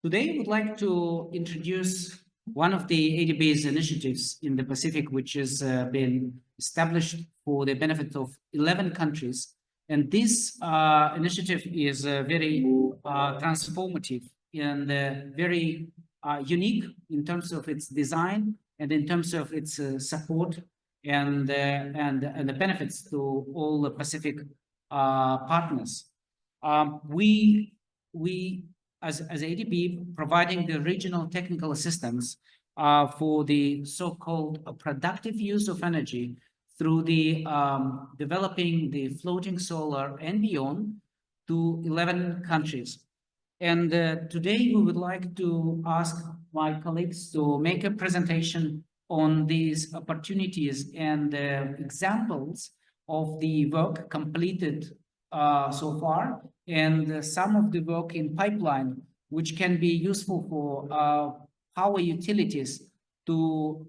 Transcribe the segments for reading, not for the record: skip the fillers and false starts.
Today, I would like to introduce one of the ADB's initiatives in the Pacific, which has been established for the benefit of 11 countries. And this initiative is very transformative and very unique in terms of its design and in terms of its support and the benefits to all the Pacific partners. We as ADB providing the regional technical assistance for the so-called productive use of energy through the developing the floating solar and beyond to 11 countries. And today we would like to ask my colleagues to make a presentation on these opportunities and examples of the work completed so far, and some of the work in pipeline, which can be useful for power utilities to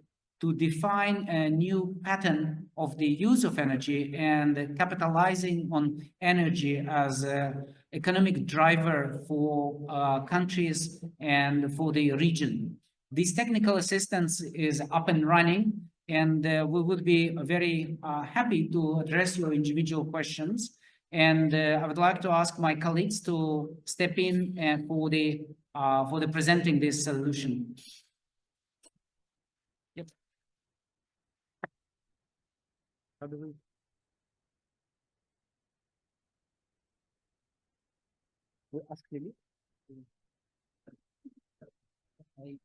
define a new pattern of the use of energy and capitalizing on energy as an economic driver for countries and for the region. This technical assistance is up and running, and we would be very happy to address your individual questions. And I would like to ask my colleagues to step in for the presenting this solution. Yep. How do we? We ask Lily. I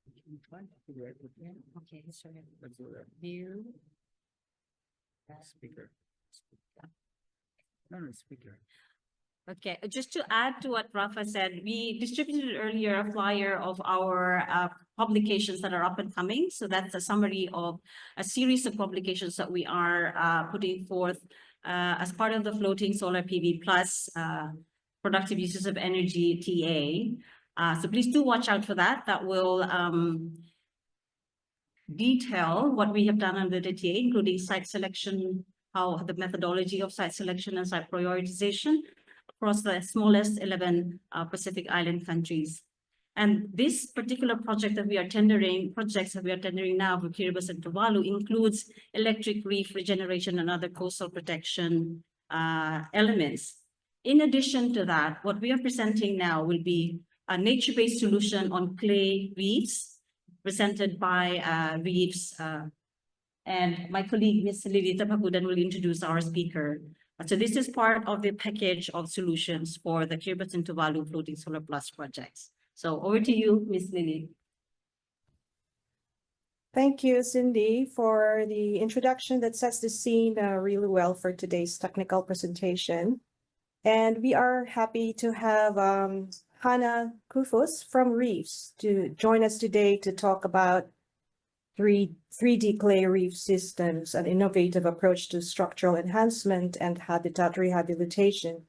trying to figure out what. Okay, sorry. Let's do that. View. Speaker. No, speaker. Okay, just to add to what Rafa said, we distributed earlier a flyer of our publications that are up and coming. So that's a summary of a series of publications that we are putting forth as part of the Floating Solar PV Plus Productive Uses of Energy TA. So please do watch out for that. That will detail what we have done under the TA, including site selection, how the methodology of site selection and site prioritization across the smallest 11 Pacific Island countries. And this particular projects that we are tendering now for Kiribati and Tuvalu includes electric reef regeneration and other coastal protection elements. In addition to that, what we are presenting now will be a nature-based solution on clay reefs presented by reefs. And my colleague, Ms. Lily Tapakudan, will introduce our speaker. So this is part of the package of solutions for the Kiribati and Tuvalu Floating Solar Plus projects. So over to you, Ms. Lily. Thank you, Cindy, for the introduction that sets the scene really well for today's technical presentation. And we are happy to have Hannah Kufus from Reefs to join us today to talk about 3D clay reef systems, an innovative approach to structural enhancement and habitat rehabilitation.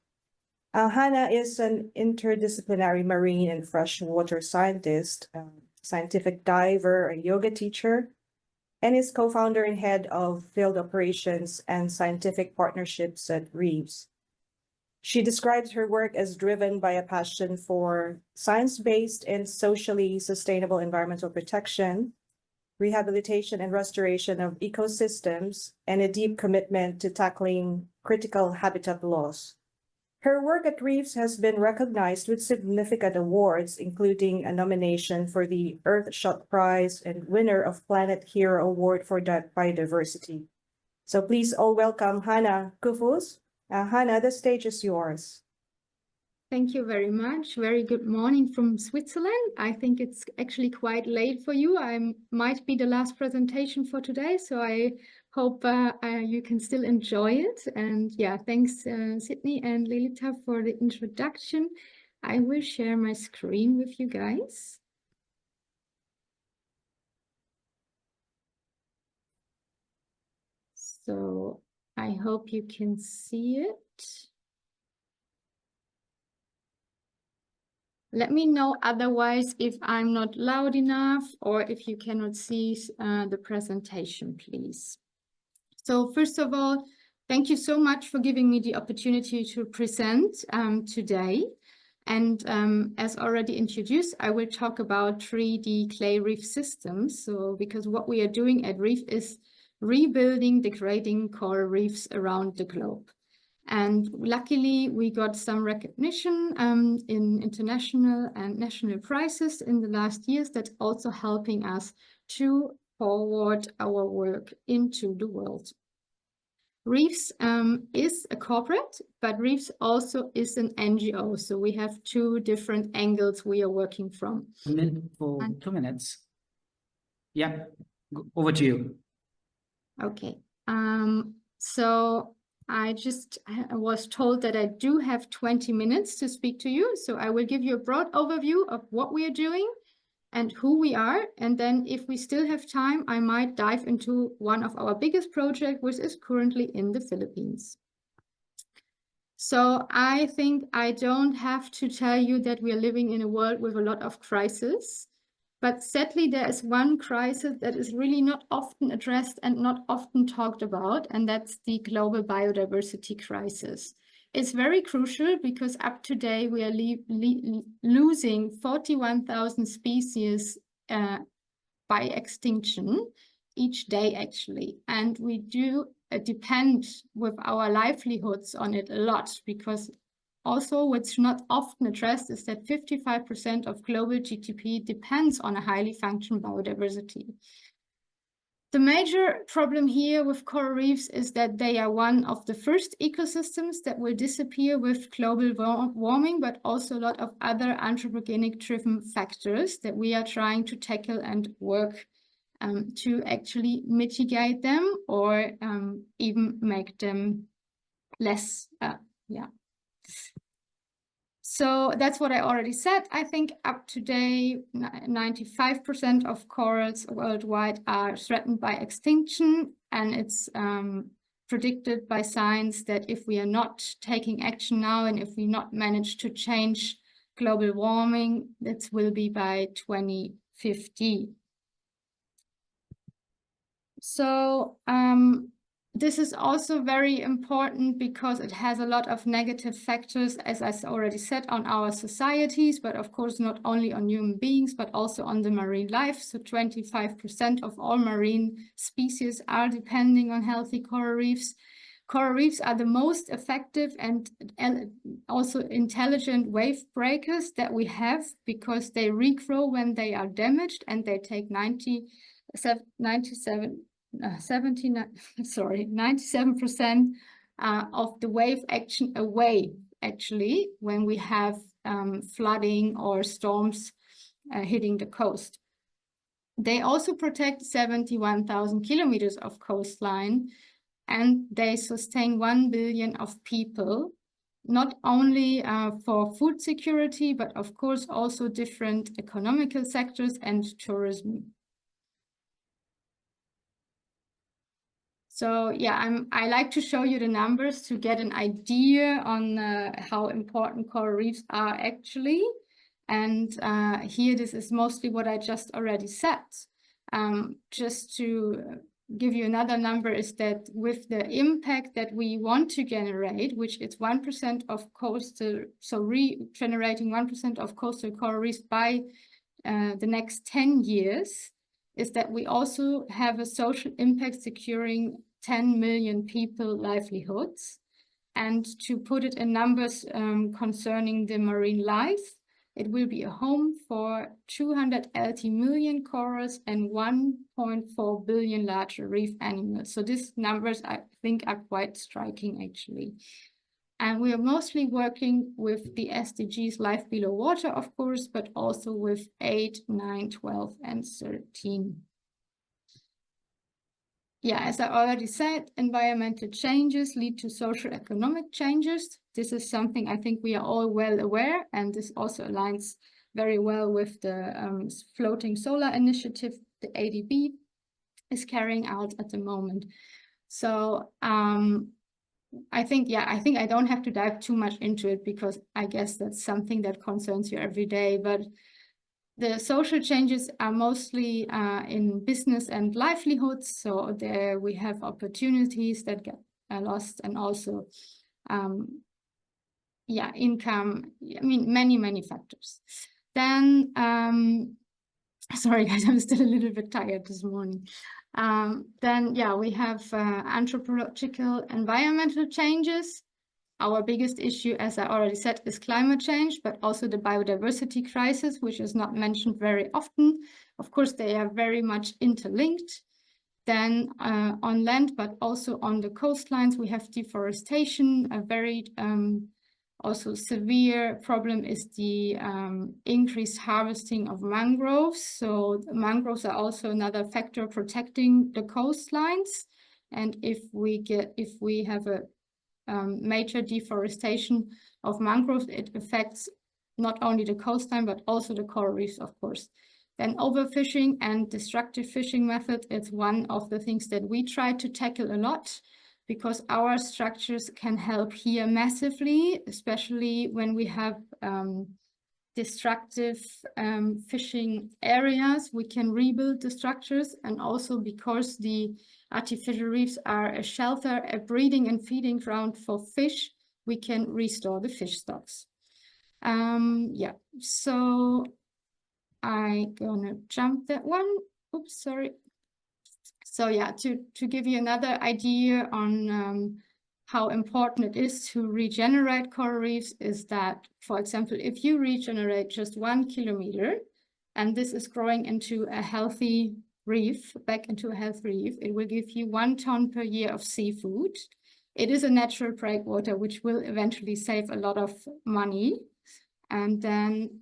Hannah is an interdisciplinary marine and freshwater scientist, scientific diver, a yoga teacher, and is co-founder and head of field operations and scientific partnerships at Reefs. She describes her work as driven by a passion for science-based and socially sustainable environmental protection, rehabilitation and restoration of ecosystems, and a deep commitment to tackling critical habitat loss. Her work at Reefs has been recognized with significant awards, including a nomination for the Earthshot Prize and winner of Planet Hero Award for Biodiversity. So please all welcome Hannah Kufus. Hannah, the stage is yours. Thank you very much. Very good morning from Switzerland. I think it's actually quite late for you. I might be the last presentation for today, so I hope you can still enjoy it. And yeah, thanks Sydney and Lilita for the introduction. I will share my screen with you guys. So I hope you can see it. Let me know otherwise if I'm not loud enough or if you cannot see the presentation, please. So first of all, thank you so much for giving me the opportunity to present today. And as already introduced, I will talk about 3D clay reef systems. So because what we are doing at Reef is rebuilding degrading coral reefs around the globe. And luckily, we got some recognition in international and national prizes in the last years that's also helping us to forward our work into the world. Reefs is a corporate, but Reefs also is an NGO. So we have two different angles we are working from. For 2 minutes. Yeah, over to you. Okay. So I was told that I do have 20 minutes to speak to you. So I will give you a broad overview of what we are doing and who we are. And then if we still have time, I might dive into one of our biggest projects, which is currently in the Philippines. So I think I don't have to tell you that we are living in a world with a lot of crises. But sadly, there is one crisis that is really not often addressed and not often talked about, and that's the global biodiversity crisis. It's very crucial because up to date, we are losing 41,000 species by extinction each day, actually. And we do depend with our livelihoods on it a lot because also, what's not often addressed is that 55% of global GDP depends on a highly functional biodiversity. The major problem here with coral reefs is that they are one of the first ecosystems that will disappear with global warming, but also a lot of other anthropogenic-driven factors that we are trying to tackle and work to actually mitigate them or even make them less, So that's what I already said. I think up to date, 95% of corals worldwide are threatened by extinction. And it's predicted by science that if we are not taking action now and if we not manage to change global warming, that will be by 2050. So this is also very important because it has a lot of negative factors, as I already said, on our societies, but of course not only on human beings, but also on the marine life. So 25% of all marine species are depending on healthy coral reefs. Coral reefs are the most effective and also intelligent wave breakers that we have because they regrow when they are damaged and they take 97% of the wave action away, actually, when we have flooding or storms hitting the coast. They also protect 71,000 kilometers of coastline, and they sustain 1 billion of people, not only for food security, but of course also different economical sectors and tourism. So yeah, I like to show you the numbers to get an idea on how important coral reefs are actually. And here, this is mostly what I just already said. Just to give you another number is that with the impact that we want to generate, which is 1% of coastal, so regenerating 1% of coastal coral reefs by the next 10 years, is that we also have a social impact securing 10 million people livelihoods. And to put it in numbers concerning the marine life, it will be a home for 280 million corals and 1.4 billion larger reef animals. So these numbers, I think, are quite striking, actually. And we are mostly working with the SDGs Life Below Water, of course, but also with 8, 9, 12, and 13. Yeah, as I already said, environmental changes lead to social economic changes. This is something I think we are all well aware, and this also aligns very well with the floating solar initiative the ADB is carrying out at the moment. So I think I don't have to dive too much into it because I guess that's something that concerns you every day, but the social changes are mostly in business and livelihoods. So there we have opportunities that get lost, and also yeah, income, I mean, many factors. Then, sorry guys, I'm still a little bit tired this morning. Then, yeah, we have anthropological environmental changes. Our biggest issue, as I already said, is climate change, but also the biodiversity crisis, which is not mentioned very often. Of course, they are very much interlinked. Then on land, but also on the coastlines, we have deforestation. A very also severe problem is the increased harvesting of mangroves. So mangroves are also another factor protecting the coastlines. And if we have a major deforestation of mangroves, it affects not only the coastline, but also the coral reefs, of course. Then overfishing and destructive fishing method is one of the things that we try to tackle a lot, because our structures can help here massively, especially when we have destructive fishing areas. We can rebuild the structures, and also because the artificial reefs are a shelter, a breeding and feeding ground for fish, we can restore the fish stocks. Yeah, so I'm gonna jump that one. Oops, sorry. So yeah, to give you another idea on how important it is to regenerate coral reefs is that, for example, if you regenerate just 1 kilometer, and this is growing into a healthy reef, back into a healthy reef, it will give you 1 ton per year of seafood. It is a natural breakwater, which will eventually save a lot of money. And then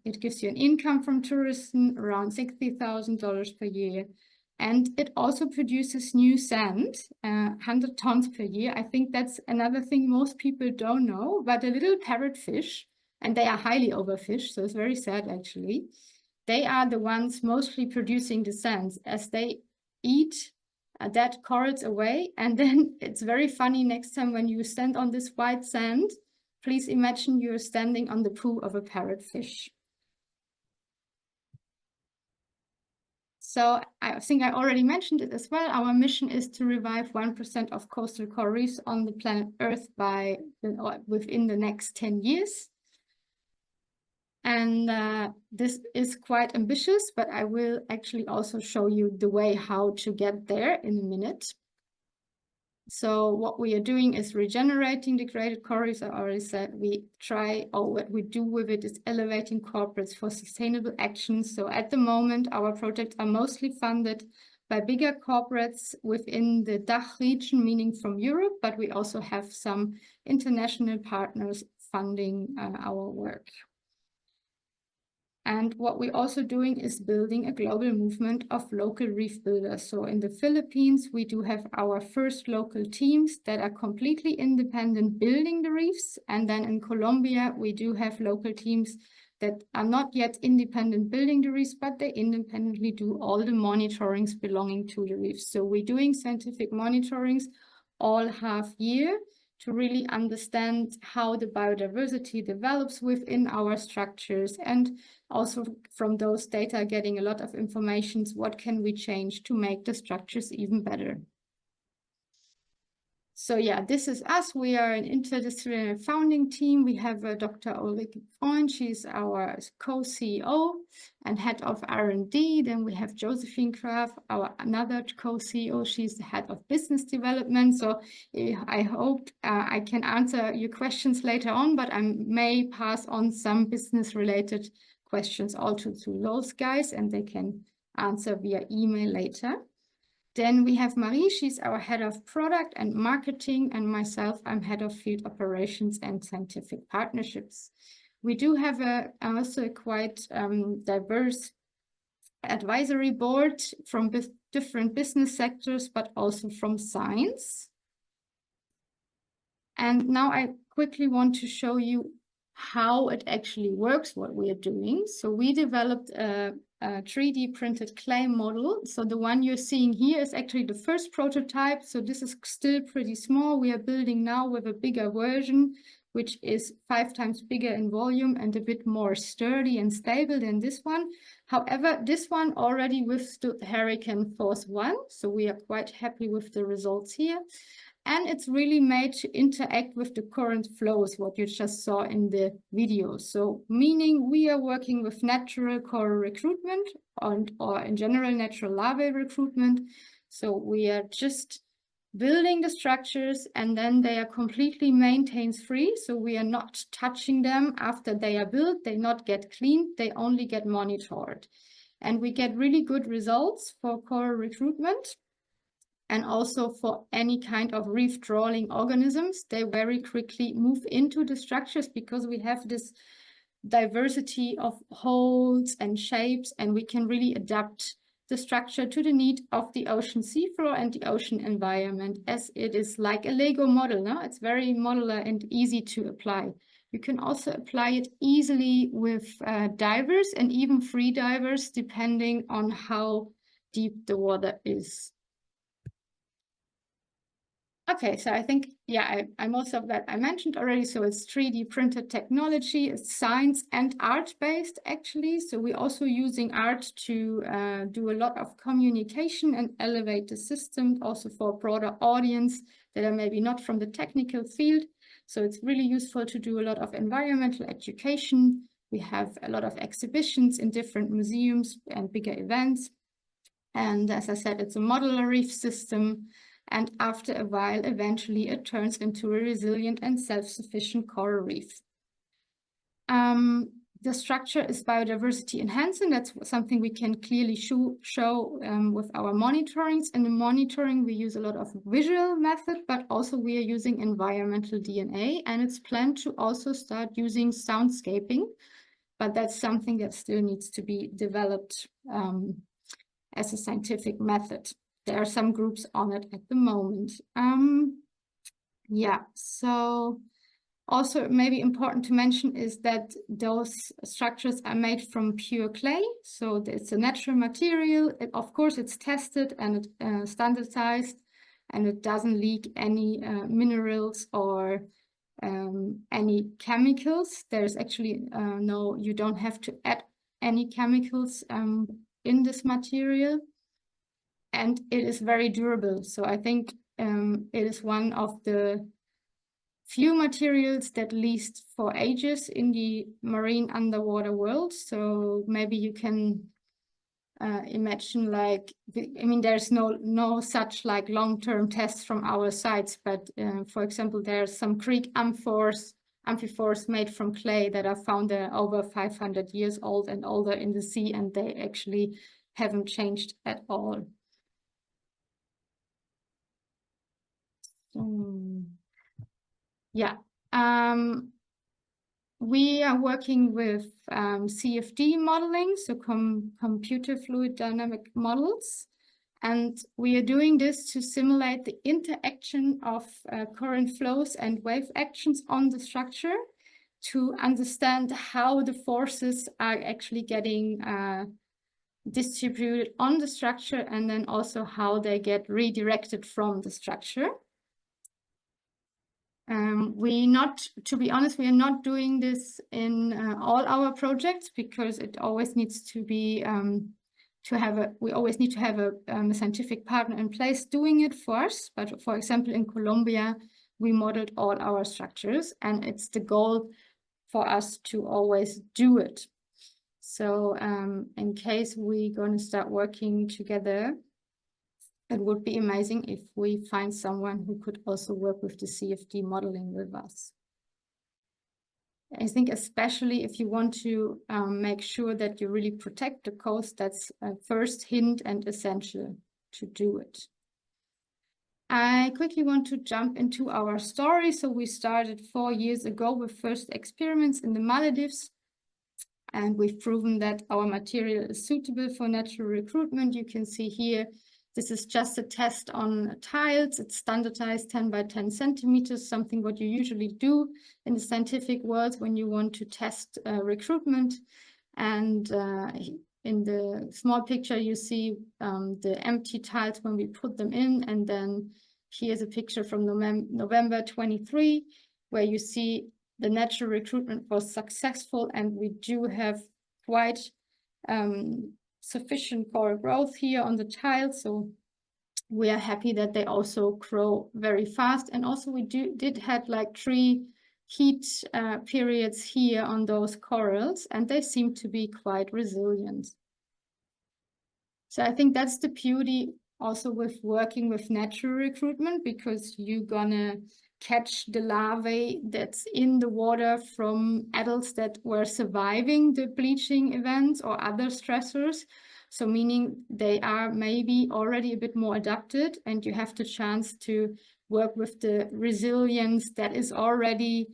it gives you an income from tourism around $60,000 per year. And it also produces new sand, 100 tons per year. I think that's another thing most people don't know, but the little parrotfish, and they are highly overfished, so it's very sad actually, they are the ones mostly producing the sands, as they eat dead corals away. And then it's very funny, next time when you stand on this white sand, please imagine you're standing on the poo of a parrotfish. So I think I already mentioned it as well. Our mission is to revive 1% of coastal coral reefs on the planet Earth within the next 10 years. And this is quite ambitious, but I will actually also show you the way how to get there in a minute. So what we are doing is regenerating degraded coral reefs. I already said what we do with it is elevating corporates for sustainable actions. So at the moment, our projects are mostly funded by bigger corporates within the DACH region, meaning from Europe, but we also have some international partners funding our work. And what we're also doing is building a global movement of local reef builders. So in the Philippines, we do have our first local teams that are completely independent building the reefs. And then in Colombia, we do have local teams that are not yet independent building the reefs, but they independently do all the monitorings belonging to the reefs. So we're doing scientific monitorings all half year to really understand how the biodiversity develops within our structures, and also from those data getting a lot of information, what can we change to make the structures even better. So yeah, this is us. We are an interdisciplinary founding team. We have Dr. Ulrike Freund. She's our co-CEO and head of R&D. Then we have Josephine Graf, our another co-CEO. She's the head of business development. So I hope I can answer your questions later on, but I may pass on some business related questions also to those guys, and they can answer via email later. Then we have Marie, she's our head of product and marketing, and myself, I'm head of field operations and scientific partnerships. We do have also a quite diverse advisory board from different business sectors, but also from science. And now I quickly want to show you how it actually works, what we are doing. So we developed a 3D printed clay model. So the one you're seeing here is actually the first prototype. So this is still pretty small. We are building now with a bigger version, which is 5 times bigger in volume and a bit more sturdy and stable than this one. However, this one already withstood Hurricane Force 1. So we are quite happy with the results here. And it's really made to interact with the current flows, what you just saw in the video. So meaning we are working with natural coral recruitment or in general natural larvae recruitment. So we are just building the structures and then they are completely maintenance free. So we are not touching them after they are built. They not get cleaned, they only get monitored. And we get really good results for coral recruitment. And also for any kind of reef drawing organisms, they very quickly move into the structures because we have this diversity of holes and shapes, and we can really adapt the structure to the need of the ocean seafloor and the ocean environment, as it is like a Lego model. No? It's very modular and easy to apply. You can also apply it easily with divers and even free divers, depending on how deep the water is. Okay, so I think, yeah, most of that I mentioned already. So it's 3D printed technology, it's science and art-based actually. So we're also using art to do a lot of communication and elevate the system also for a broader audience that are maybe not from the technical field. So it's really useful to do a lot of environmental education. We have a lot of exhibitions in different museums and bigger events. And as I said, it's a modular reef system. And after a while, eventually it turns into a resilient and self-sufficient coral reef. The structure is biodiversity enhancing. That's something we can clearly show with our monitorings. In the monitoring, we use a lot of visual method, but also we are using environmental DNA, and it's planned to also start using soundscaping, but that's something that still needs to be developed as a scientific method. There are some groups on it at the moment. Yeah, so also maybe important to mention is that those structures are made from pure clay. So it's a natural material. Of course, it's tested and standardized, and it doesn't leak any minerals or any chemicals. There's actually no, you don't have to add any chemicals in this material. And it is very durable. So I think it is one of the few materials that last for ages in the marine underwater world. So maybe you can imagine like, I mean, there's no such like long-term tests from our sites, but for example, there's some Greek amphiphors made from clay that are found over 500 years old and older in the sea, and they actually haven't changed at all. Yeah, we are working with CFD modeling, so computer fluid dynamic models. And we are doing this to simulate the interaction of current flows and wave actions on the structure to understand how the forces are actually getting distributed on the structure, and then also how they get redirected from the structure. To be honest, we are not doing this in all our projects because it always needs to be we always need to have a scientific partner in place doing it for us. But for example, in Colombia, we modeled all our structures, and it's the goal for us to always do it. So in case we're going to start working together, it would be amazing if we find someone who could also work with the CFD modeling with us. I think especially if you want to make sure that you really protect the coast, that's a first hint and essential to do it. I quickly want to jump into our story. So we started 4 years ago with first experiments in the Maldives, and we've proven that our material is suitable for natural recruitment. You can see here, this is just a test on tiles. It's standardized 10 by 10 centimeters, something what you usually do in the scientific world when you want to test recruitment. And in the small picture, you see the empty tiles when we put them in. And then here's a picture from November 23, where you see the natural recruitment was successful, and we do have quite sufficient coral growth here on the tile. So we are happy that they also grow very fast. And also we did had like 3 heat periods here on those corals, and they seem to be quite resilient. So I think that's the beauty also with working with natural recruitment, because you're gonna catch the larvae that's in the water from adults that were surviving the bleaching events or other stressors. So meaning they are maybe already a bit more adapted, and you have the chance to work with the resilience that is already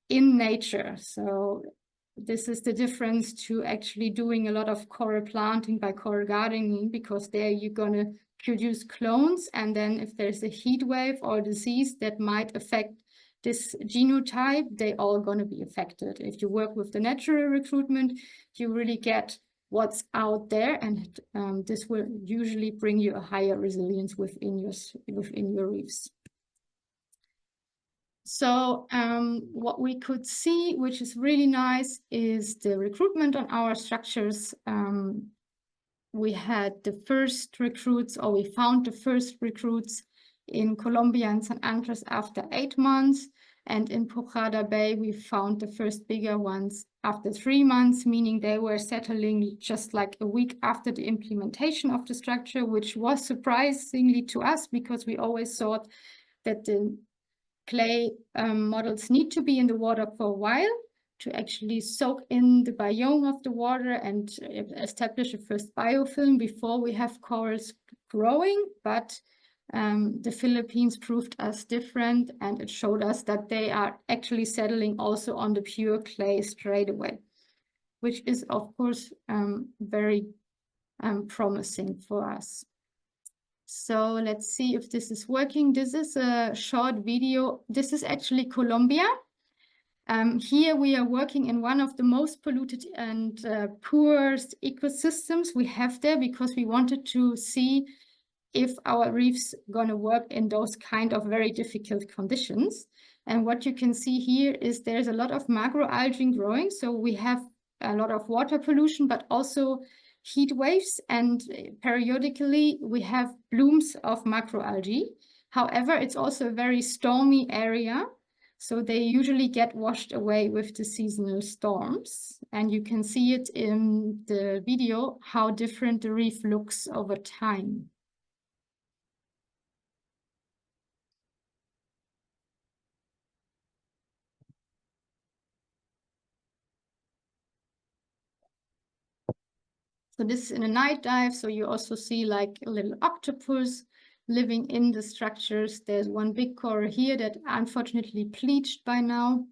in nature. So this is the difference to actually doing a lot of coral planting by coral gardening, because there you're gonna produce clones, and then if there's a heat wave or disease that might affect this genotype, they all gonna be affected. If you work with the natural recruitment, you really get what's out there, and this will usually bring you a higher resilience within your reefs. So what we could see, which is really nice, is the recruitment on our structures. We had the first recruits, or we found the first recruits in Colombia and San Andres after 8 months. And in Pujada Bay, we found the first bigger ones after 3 months, meaning they were settling just like a week after the implementation of the structure, which was surprisingly to us, because we always thought that the clay models need to be in the water for a while to actually soak in the biome of the water and establish a first biofilm before we have corals growing. But the Philippines proved us different, and it showed us that they are actually settling also on the pure clay straight away, which is of course very promising for us. So let's see if this is working. This is a short video. This is actually Colombia. Here we are working in one of the most polluted and poorest ecosystems we have there, because we wanted to see if our reefs gonna work in those kind of very difficult conditions. And what you can see here is there's a lot of macroalgae growing. So we have a lot of water pollution, but also heat waves, and periodically we have blooms of macroalgae. However, it's also a very stormy area, so they usually get washed away with the seasonal storms. And you can see it in the video how different the reef looks over time. So this is in a night dive, so you also see like a little octopus living in the structures. There's one big coral here that unfortunately bleached by now.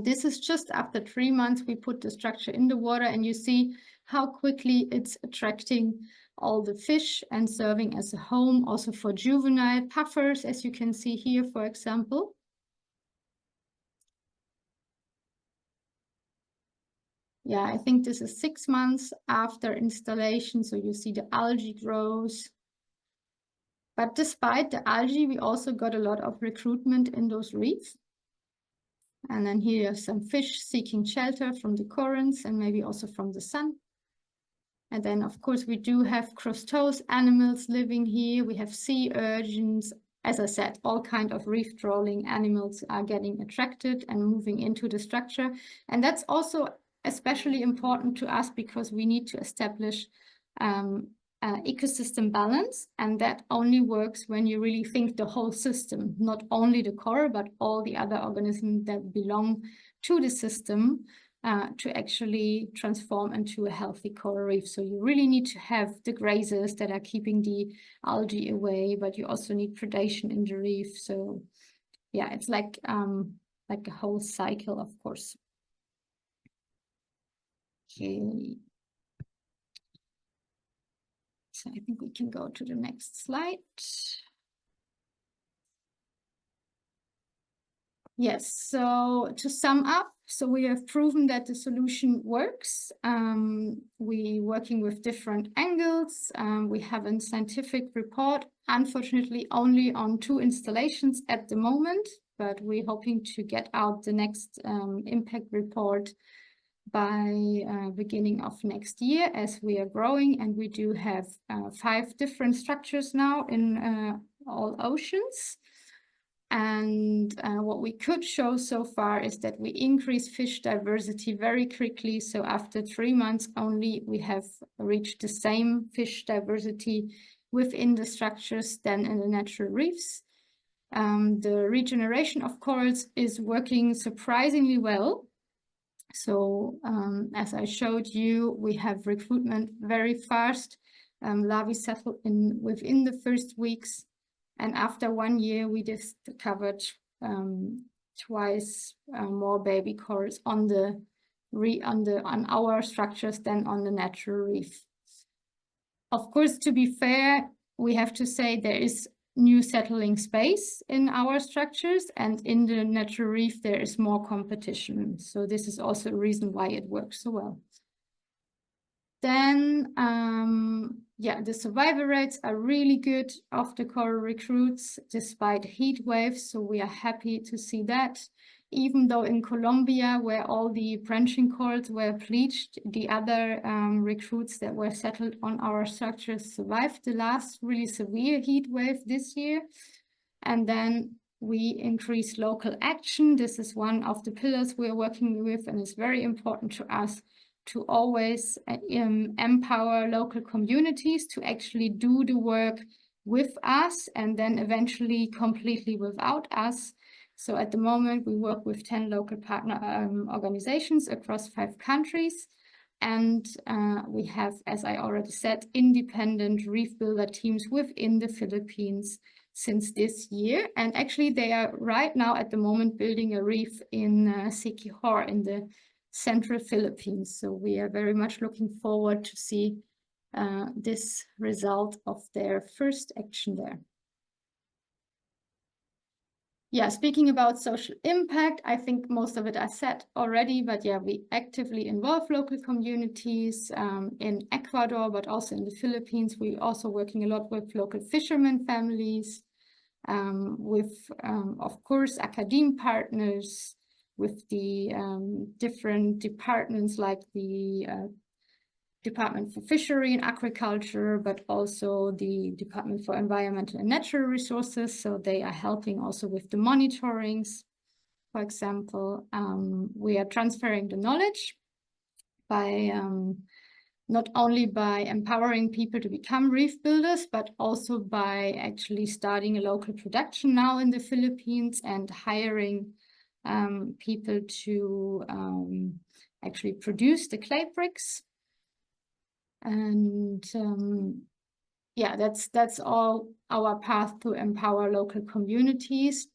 This is just after 3 months we put the structure in the water, and you see how quickly it's attracting all the fish and serving as a home also for juvenile puffers, as you can see here, for example. Yeah, I think this is 6 months after installation, so you see the algae grows. But despite the algae, we also got a lot of recruitment in those reefs. And then here are some fish seeking shelter from the currents and maybe also from the sun. And then, of course, we do have crustose animals living here. We have sea urchins. As I said, all kind of reef trawling animals are getting attracted and moving into the structure. And that's also especially important to us, because we need to establish ecosystem balance, and that only works when you really think the whole system, not only the coral, but all the other organisms that belong to the system to actually transform into a healthy coral reef. So you really need to have the grazers that are keeping the algae away, but you also need predation in the reef. So yeah, it's like a whole cycle, of course. Okay. So I think we can go to the next slide. Yes, so to sum up, so we have proven that the solution works. We working with different angles. We have a scientific report, unfortunately only on 2 installations at the moment, but we're hoping to get out the next impact report by beginning of next year, as we are growing, and we do have 5 different structures now in all oceans. And what we could show so far is that we increase fish diversity very quickly. So after 3 months only, we have reached the same fish diversity within the structures than in the natural reefs. The regeneration of corals is working surprisingly well. So as I showed you, we have recruitment very fast. Larvae settle in within the first weeks. And after 1 year, we discovered twice more baby corals on our structures than on the natural reef. Of course, to be fair, we have to say there is new settling space in our structures, and in the natural reef there is more competition. So this is also a reason why it works so well. Then, yeah, the survival rates are really good of the coral recruits despite heat waves. So we are happy to see that. Even though in Colombia, where all the branching corals were bleached, the other recruits that were settled on our structures survived the last really severe heat wave this year. And then we increase local action. This is one of the pillars we're working with, and it's very important to us to always empower local communities to actually do the work with us and then eventually completely without us. So at the moment, we work with 10 local partner organizations across 5 countries. And we have, as I already said, independent reef builder teams within the Philippines since this year. And actually, they are right now at the moment building a reef in Siquijor in the central Philippines. So we are very much looking forward to see this result of their first action there. Yeah, speaking about social impact, I think most of it I said already, but yeah, we actively involve local communities in Ecuador, but also in the Philippines. We're also working a lot with local fishermen families, with, of course, academe partners, with the different departments like the Department for Fishery and Agriculture, but also the Department for Environmental and Natural Resources. So they are helping also with the monitorings. For example, we are transferring the knowledge by not only by empowering people to become reef builders, but also by actually starting a local production now in the Philippines and hiring people to actually produce the clay bricks. And yeah, that's all our path to empower local communities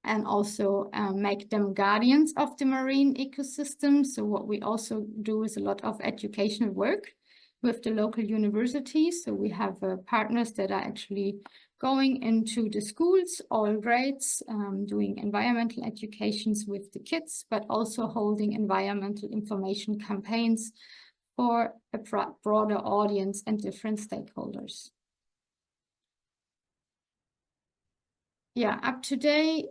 and also make them guardians of the marine ecosystem. So what we also do is a lot of educational work with the local universities. So we have partners that are actually going into the schools, all grades, doing environmental educations with the kids, but also holding environmental information campaigns for a broader audience and different stakeholders. Yeah, up to date,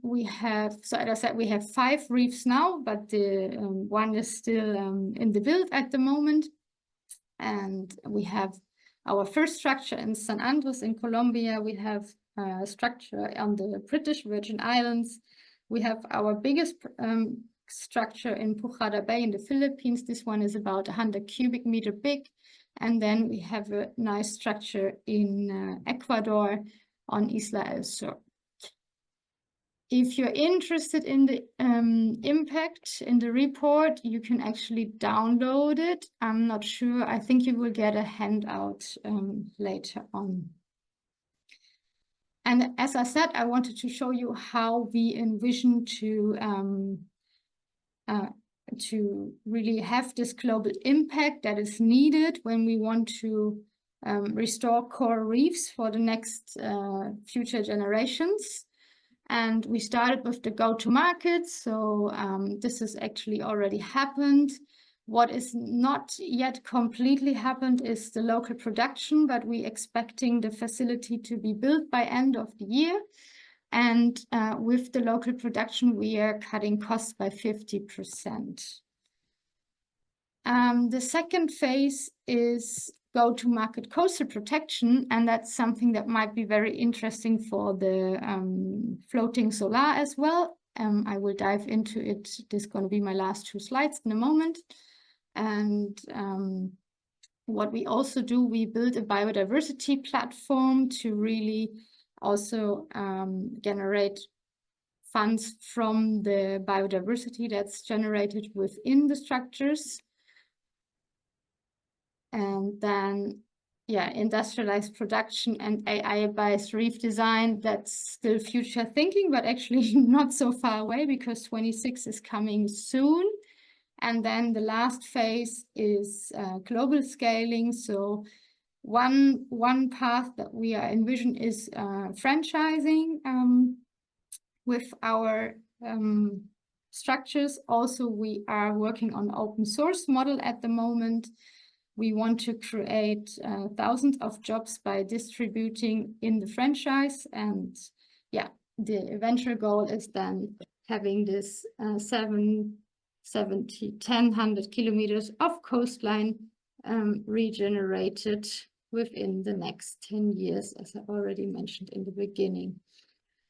we have, so as I said, we have 5 reefs now, but the one is still in the build at the moment. And we have our first structure in San Andres in Colombia. We have a structure on the British Virgin Islands. We have our biggest structure in Pujarra Bay in the Philippines. This one is about 100 cubic meter big. And then we have a nice structure in Ecuador on Isla El Sur. If you're interested in the impact in the report, you can actually download it. I'm not sure. I think you will get a handout later on. And as I said, I wanted to show you how we envision to really have this global impact that is needed when we want to restore coral reefs for the next future generations. And we started with the go-to-market. So this has actually already happened. What is not yet completely happened is the local production, but we're expecting the facility to be built by end of the year. And with the local production, we are cutting costs by 50%. The second phase is go-to-market coastal protection, and that's something that might be very interesting for the floating solar as well. I will dive into it. This is going to be my last 2 slides in a moment. And what we also do, we build a biodiversity platform to really also generate funds from the biodiversity that's generated within the structures. And then, yeah, industrialized production and AI-based reef design, that's still future thinking, but actually not so far away because 26 is coming soon. And then the last phase is global scaling. So one path that we are envision is franchising with our structures. Also, we are working on open source model at the moment. We want to create thousands of jobs by distributing in the franchise. And yeah, the eventual goal is then having this 1,000 kilometers of coastline regenerated within the next 10 years, as I already mentioned in the beginning.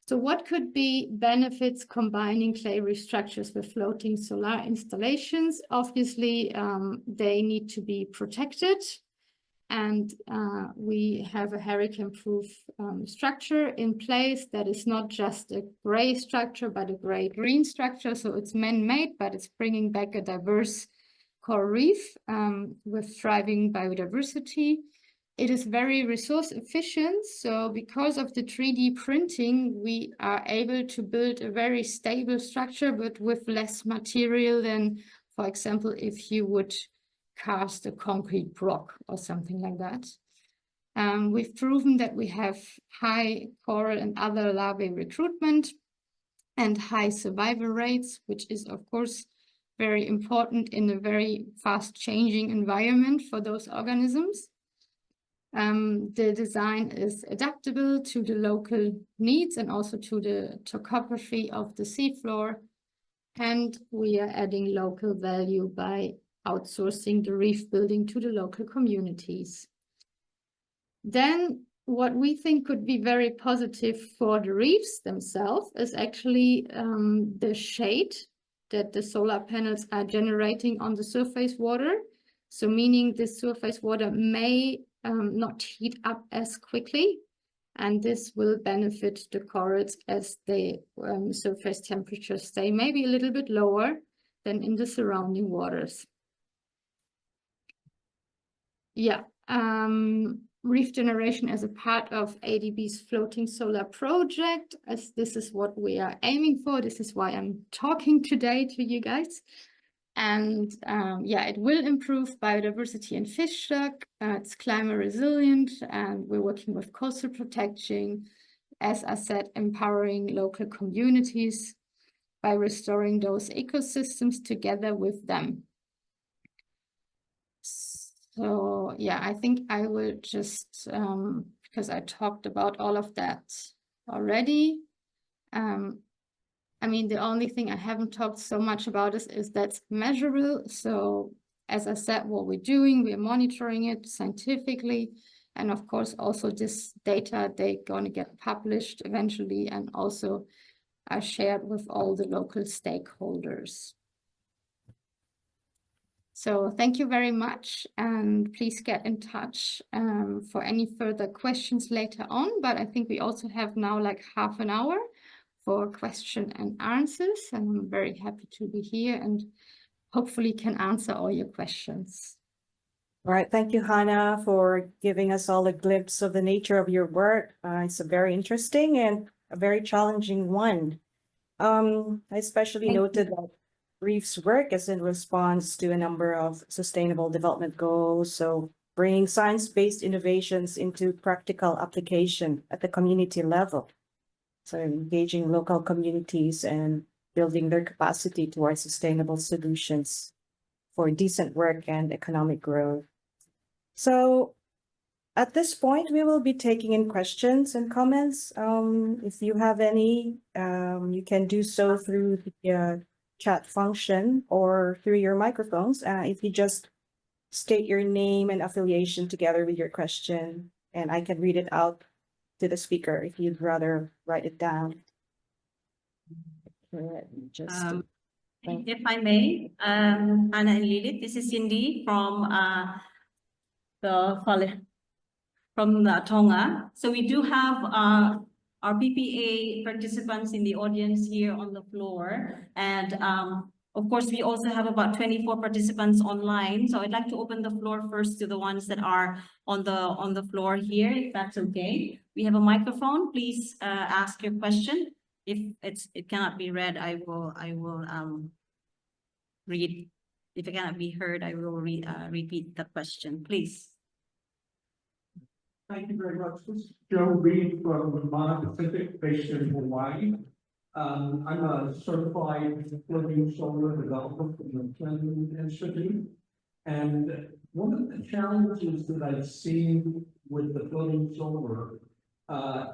So what could be benefits combining clay reef structures with floating solar installations? Obviously, they need to be protected. And we have a hurricane-proof structure in place that is not just a gray structure, but a gray-green structure. So it's man-made, but it's bringing back a diverse coral reef with thriving biodiversity. It is very resource efficient. So because of the 3D printing, we are able to build a very stable structure, but with less material than, for example, if you would cast a concrete block or something like that. We've proven that we have high coral and other larvae recruitment and high survival rates, which is, of course, very important in a very fast changing environment for those organisms. The design is adaptable to the local needs and also to the topography of the seafloor. And we are adding local value by outsourcing the reef building to the local communities. Then what we think could be very positive for the reefs themselves is actually the shade that the solar panels are generating on the surface water. So meaning the surface water may not heat up as quickly, and this will benefit the corals as the surface temperatures stay maybe a little bit lower than in the surrounding waters. Yeah, reef generation as a part of ADB's floating solar project, as this is what we are aiming for. This is why I'm talking today to you guys. And yeah, it will improve biodiversity and fish stock. It's climate resilient, and we're working with coastal protection, as I said, empowering local communities by restoring those ecosystems together with them. So yeah, I think I will just, because I talked about all of that already. I mean, the only thing I haven't talked so much about is that's measurable. So as I said, what we're doing, we're monitoring it scientifically. And of course, also this data, they're going to get published eventually and also are shared with all the local stakeholders. So thank you very much, and please get in touch for any further questions later on. But I think we also have now like half an hour for question and answers, and I'm very happy to be here and hopefully can answer all your questions. All right, thank you, Hannah, for giving us all a glimpse of the nature of your work. It's a very interesting and a very challenging one. I especially noted that Reef's work is in response to a number of sustainable development goals, so bringing science-based innovations into practical application at the community level. So engaging local communities and building their capacity towards sustainable solutions for decent work and economic growth. So at this point, we will be taking in questions and comments. If you have any, you can do so through the chat function or through your microphones. If you just state your name and affiliation together with your question, and I can read it out to the speaker if you'd rather write it down. Just If I may, Anna and Lilith, this is Cindy from Tonga. So we do have our PPA participants in the audience here on the floor, and of course we also have about 24 participants online. So I'd like to open the floor first to the ones that are on the floor here, if that's okay. We have a microphone. Please ask your question. If it cannot be read, I will read. If it cannot be heard, I will repeat the question, please. Thank you very much. This is Joe Reed from Mana Pacific, based in Hawaii. I'm a certified floating solar developer from the Clinton Institute. And one of the challenges that I've seen with the floating solar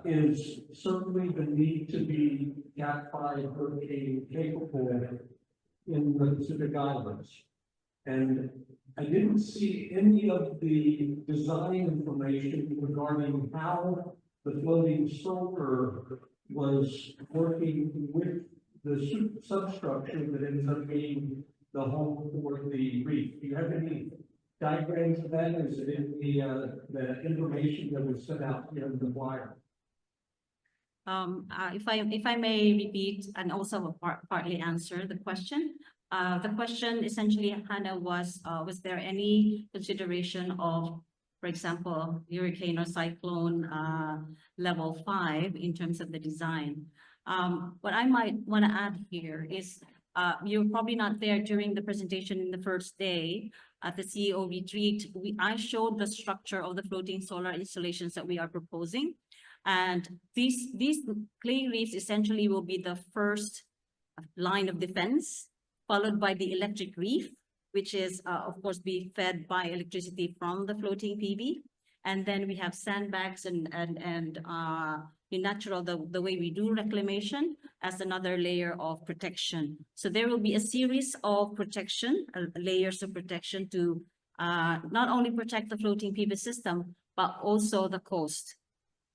is certainly the need to be Cat 5 hurricane capable in the Pacific Islands. And I didn't see any of the design information regarding how the floating solar was working with the substructure that ends up being the home for the reef. Do you have any diagrams of that? Is it in the information that was sent out here in the flyer? If I may repeat and also partly answer the question. The question essentially, Hannah, was there any consideration of, for example, hurricane or cyclone level 5 in terms of the design? What I might want to add here is you're probably not there during the presentation in the first day at the CEO retreat. I showed the structure of the floating solar installations that we are proposing. And these clay reefs essentially will be the first line of defense, followed by the electric reef, which is, of course, be fed by electricity from the floating PV. And then we have sandbags and in natural, the way we do reclamation as another layer of protection. So there will be a series of protection, layers of protection to not only protect the floating PV system, but also the coast.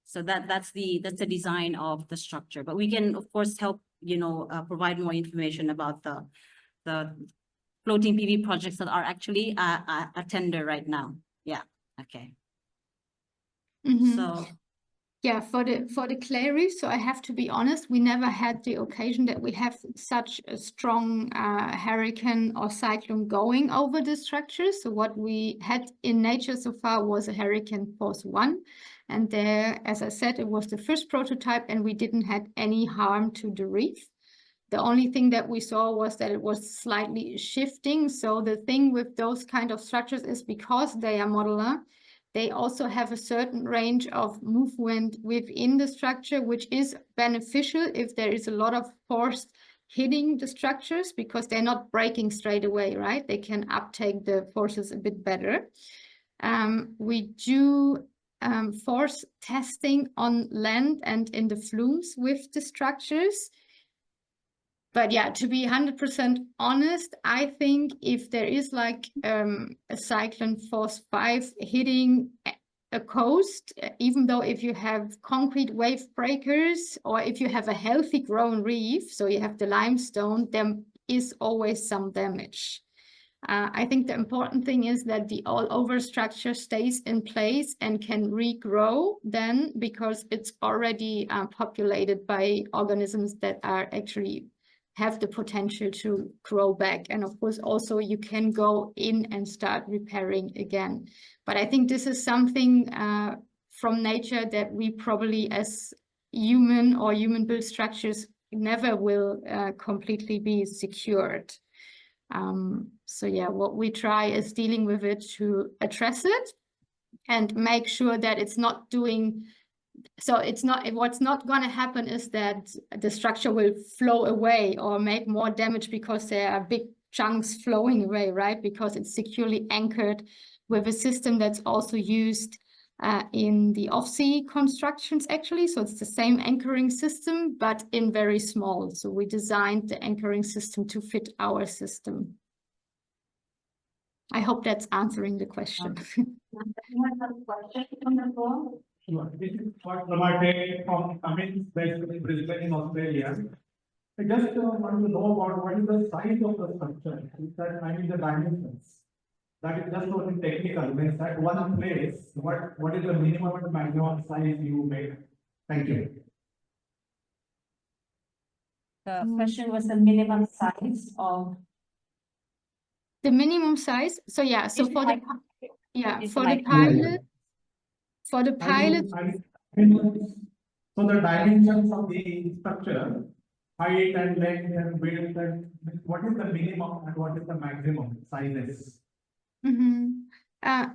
So that's the design of the structure. But we can, of course, help, provide more information about the floating PV projects that are actually a tender right now. Yeah. Okay. Mm-hmm. So yeah, for the clay reef, so I have to be honest, we never had the occasion that we have such a strong hurricane or cyclone going over the structure. So what we had in nature so far was a hurricane force 1. And there, as I said, it was the first prototype and we didn't have any harm to the reef. The only thing that we saw was that it was slightly shifting. So the thing with those kind of structures is because they are modular, they also have a certain range of movement within the structure, which is beneficial if there is a lot of force hitting the structures because they're not breaking straight away, right? They can uptake the forces a bit better. We do force testing on land and in the flumes with the structures. But yeah, to be 100% honest, I think if there is like a cyclone force 5 hitting a coast, even though if you have concrete wave breakers or if you have a healthy grown reef, so you have the limestone, there is always some damage. I think the important thing is that the all-over structure stays in place and can regrow then because it's already populated by organisms that are actually have the potential to grow back. And of course, also you can go in and start repairing again. But I think this is something from nature that we probably as human or human-built structures never will completely be secured. So yeah, what we try is dealing with it to address it and make sure that it's not doing. So what's not going to happen is that the structure will flow away or make more damage because there are big chunks flowing away, right? Because it's securely anchored with a system that's also used in the off-sea constructions actually. So it's the same anchoring system, but in very small. So we designed the anchoring system to fit our system. I hope that's answering the question. Anyone have a question on the floor? Sure. This is what Ramate from Cummins, based in Brisbane, in Australia. I just want to know about what is the size of the structure, I mean the dimensions. That is just only technical. Means at one place, what is the minimum and maximum size you make? Thank you. The question was the minimum size of. The minimum size. So yeah, so for the It's for the like- pilot, for the pilot, So the dimensions of the structure, height and length and width, and what is the minimum and what is the maximum sizes?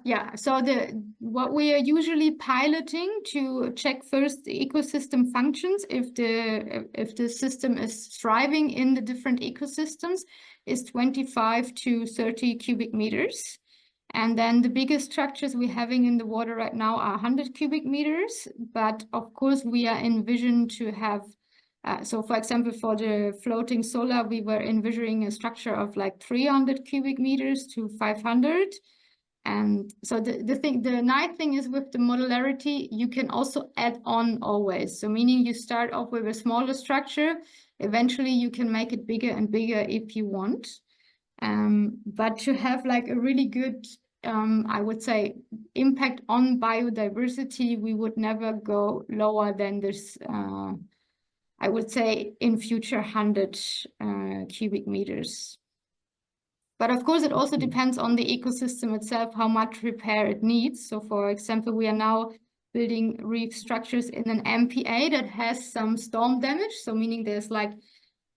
Yeah, so what we are usually piloting to check first the ecosystem functions, if the system is thriving in the different ecosystems, is 25 to 30 cubic meters. And then the biggest structures we're having in the water right now are 100 cubic meters. But of course, we are envisioned to have, so for example, for the floating solar, we were envisioning a structure of like 300 cubic meters to 500. And so the nice thing is with the modularity, you can also add on always. So meaning you start off with a smaller structure, eventually you can make it bigger and bigger if you want. But to have like a really good, I would say, impact on biodiversity, we would never go lower than this, I would say in future 100 cubic meters. But of course, it also depends on the ecosystem itself, how much repair it needs. So for example, we are now building reef structures in an MPA that has some storm damage. So meaning there's like,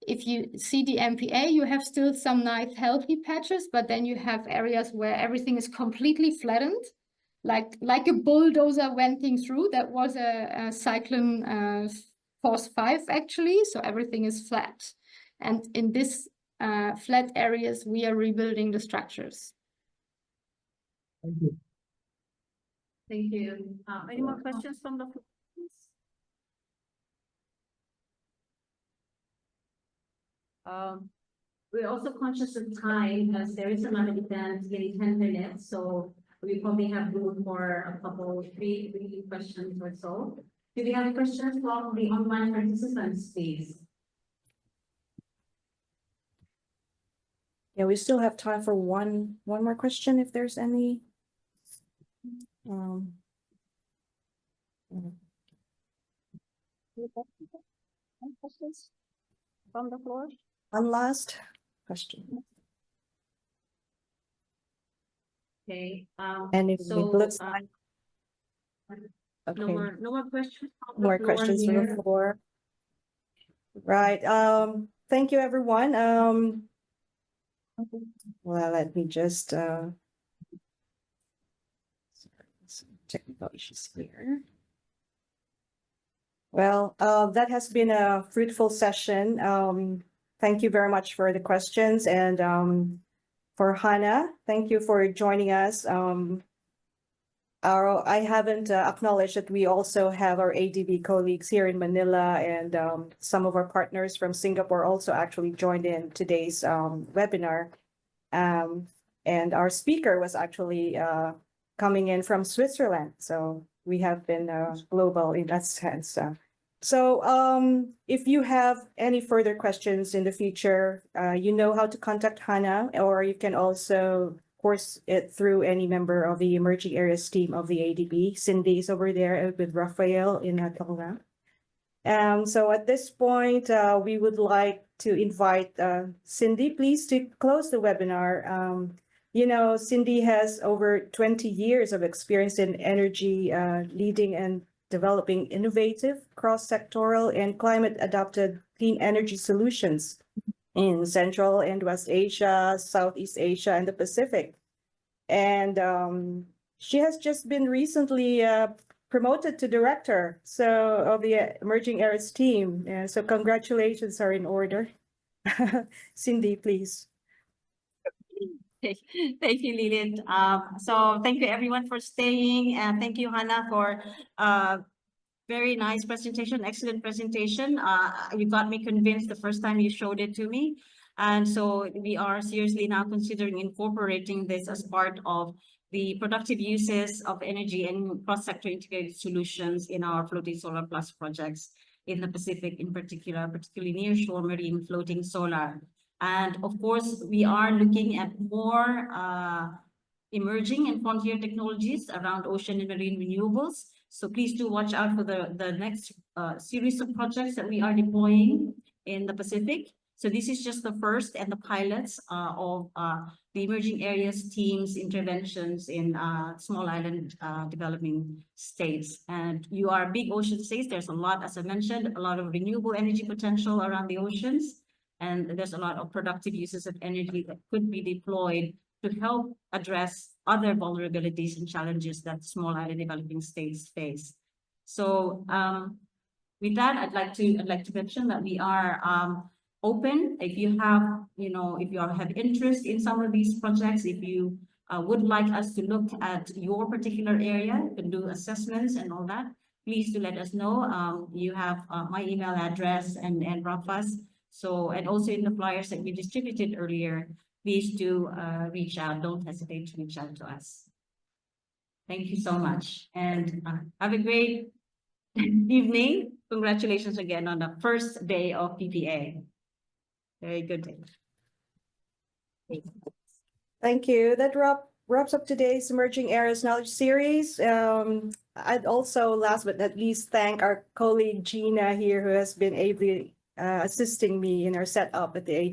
if you see the MPA, you have still some nice healthy patches, but then you have areas where everything is completely flattened, like a bulldozer went through. That was a cyclone force 5 actually. So everything is flat. And in this flat areas, we are rebuilding the structures. Thank you. Thank you. Any more questions from the floor? We're also conscious of time as there is another event in 10 minutes, so we probably have room for a couple, three questions or so. Do we have questions from the online participants, please? Yeah, we still have time for one more question if there's any. Questions from the floor? One last question. Okay. And it So, looks like. no Okay, more questions. from the more floor questions from the here. floor. Right, thank you, everyone. Well, let me just, some technical issues here. Well, that has been a fruitful session. Thank you very much for the questions, and for Hannah, thank you for joining us. I haven't acknowledged that we also have our ADB colleagues here in Manila, and some of our partners from Singapore also actually joined in today's webinar. And our speaker was actually coming in from Switzerland, so we have been global in that sense. So if you have any further questions in the future, you know how to contact Hannah, or you can also course it through any member of the emerging areas team of the ADB. Cindy is over there with Raphael in Tonga. So at this point, we would like to invite Cindy, please, to close the webinar. You know, Cindy has over 20 years of experience in energy, leading and developing innovative, cross-sectoral and climate-adapted clean energy solutions in Central and West Asia, Southeast Asia, and the Pacific. And she has just been recently promoted to director of the Emerging Areas team. So congratulations are in order. Cindy, please. Thank you, Lilith. So thank you everyone for staying, and thank you, Hannah, for very nice presentation, excellent presentation. You got me convinced the first time you showed it to me. And so we are seriously now considering incorporating this as part of the productive uses of energy and cross-sector integrated solutions in our floating solar plus projects in the Pacific in particular, particularly nearshore marine floating solar. And of course, we are looking at more emerging and frontier technologies around ocean and marine renewables. So please do watch out for the next series of projects that we are deploying in the Pacific. So this is just the first and the pilots of the emerging areas teams interventions in small island developing states. And you are big ocean states. There's a lot, as I mentioned, a lot of renewable energy potential around the oceans. And there's a lot of productive uses of energy that could be deployed to help address other vulnerabilities and challenges that small island developing states face. So with that, I'd like to mention that we are open. If you have, if you have interest in some of these projects, if you would like us to look at your particular area, you can do assessments and all that, please do let us know. You have my email address and Rafa's. So, and also in the flyers that we distributed earlier, please do reach out. Don't hesitate to reach out to us. Thank you so much. And have a great evening. Congratulations again on the first day of PPA. Very good day. Thank you. That wraps up today's Emerging Areas Knowledge Series. I'd also, last but not least, thank our colleague Gina here, who has been ably assisting me in our setup at the AD.